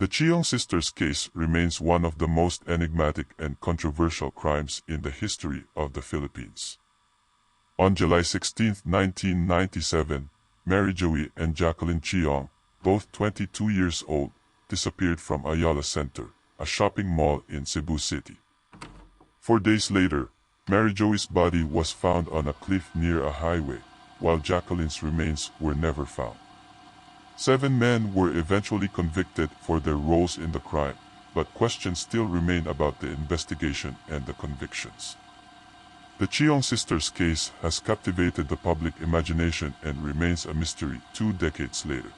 The Chiong sisters case remains one of the most enigmatic and controversial crimes in the history of the Philippines. On July 16, 1997, Mary Joey and Jacqueline Chiong, both 22 years old, disappeared from Ayala Center, a shopping mall in Cebu City. 4 days later, Mary Joey's body was found on a cliff near a highway, while Jacqueline's remains were never found. 7 men were eventually convicted for their roles in the crime, but questions still remain about the investigation and the convictions. The Chiong sisters case has captivated the public imagination and remains a mystery 2 decades later.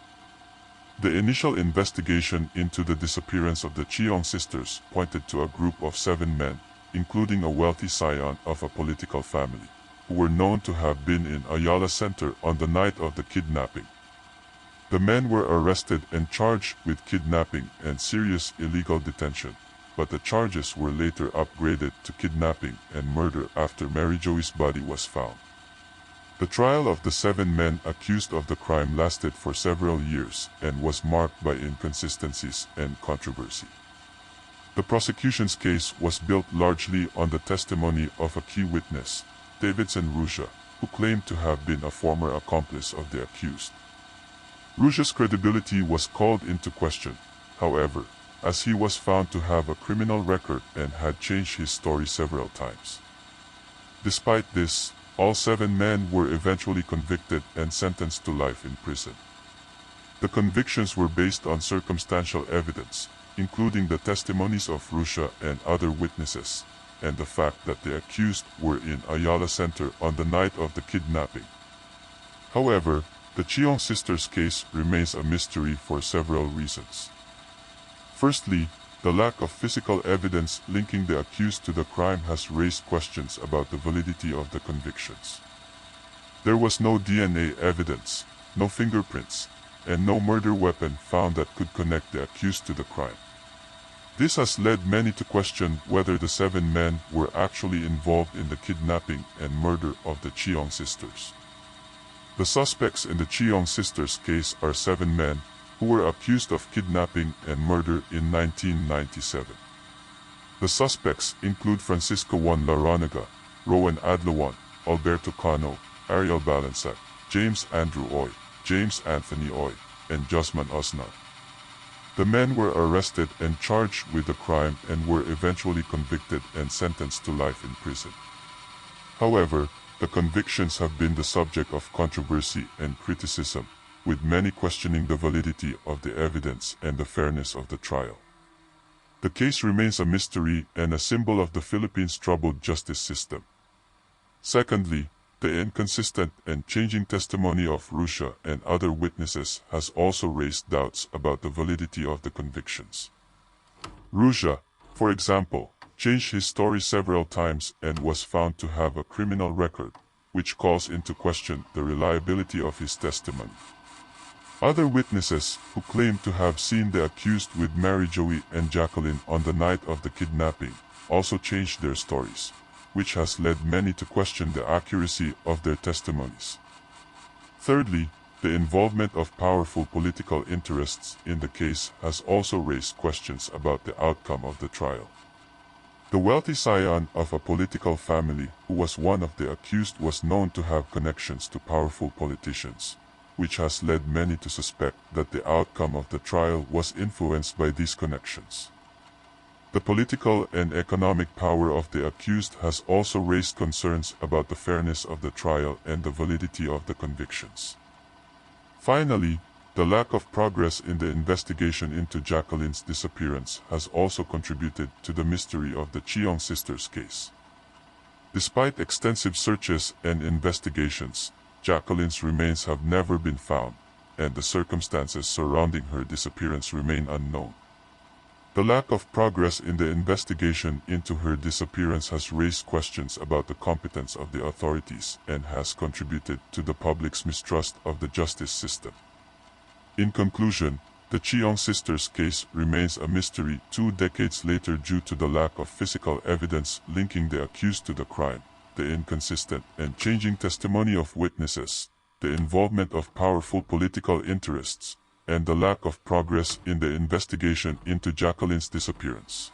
The initial investigation into the disappearance of the Chiong sisters pointed to a group of 7 men, including a wealthy scion of a political family, who were known to have been in Ayala Center on the night of the kidnapping. The men were arrested and charged with kidnapping and serious illegal detention, but the charges were later upgraded to kidnapping and murder after Mary Joey's body was found. The trial of the 7 men accused of the crime lasted for several years and was marked by inconsistencies and controversy. The prosecution's case was built largely on the testimony of a key witness, Davidson Rusha, who claimed to have been a former accomplice of the accused. Rusha's credibility was called into question, however, as he was found to have a criminal record and had changed his story several times. Despite this, all 7 men were eventually convicted and sentenced to life in prison. The convictions were based on circumstantial evidence, including the testimonies of Rusha and other witnesses, and the fact that the accused were in Ayala Center on the night of the kidnapping. However, the Chiong sisters case remains a mystery for several reasons. Firstly, the lack of physical evidence linking the accused to the crime has raised questions about the validity of the convictions. There was no DNA evidence, no fingerprints, and no murder weapon found that could connect the accused to the crime. This has led many to question whether the 7 men were actually involved in the kidnapping and murder of the Chiong sisters. The suspects in the Chiong sisters case are 7 men who were accused of kidnapping and murder in 1997. The suspects include Francisco Juan Laranaga, Rowan Adlawan, Alberto Cano, Ariel Balansac, James Andrew Oy, James Anthony Oy, and Josman Osnar. The men were arrested and charged with the crime and were eventually convicted and sentenced to life in prison. However, the convictions have been the subject of controversy and criticism, with many questioning the validity of the evidence and the fairness of the trial. The case remains a mystery and a symbol of the Philippines' troubled justice system. Secondly, the inconsistent and changing testimony of Rusha and other witnesses has also raised doubts about the validity of the convictions. Rusha, for example, changed his story several times and was found to have a criminal record, which calls into question the reliability of his testimony. Other witnesses, who claim to have seen the accused with Mary Joey and Jacqueline on the night of the kidnapping, also changed their stories, which has led many to question the accuracy of their testimonies. Thirdly, the involvement of powerful political interests in the case has also raised questions about the outcome of the trial. The wealthy scion of a political family who was one of the accused was known to have connections to powerful politicians, which has led many to suspect that the outcome of the trial was influenced by these connections. The political and economic power of the accused has also raised concerns about the fairness of the trial and the validity of the convictions. Finally, the lack of progress in the investigation into Jacqueline's disappearance has also contributed to the mystery of the Chiong sisters case. Despite extensive searches and investigations, Jacqueline's remains have never been found, and the circumstances surrounding her disappearance remain unknown. The lack of progress in the investigation into her disappearance has raised questions about the competence of the authorities and has contributed to the public's mistrust of the justice system. In conclusion, the Chiong sisters case remains a mystery 2 decades later due to the lack of physical evidence linking the accused to the crime, the inconsistent and changing testimony of witnesses, the involvement of powerful political interests, and the lack of progress in the investigation into Jacqueline's disappearance.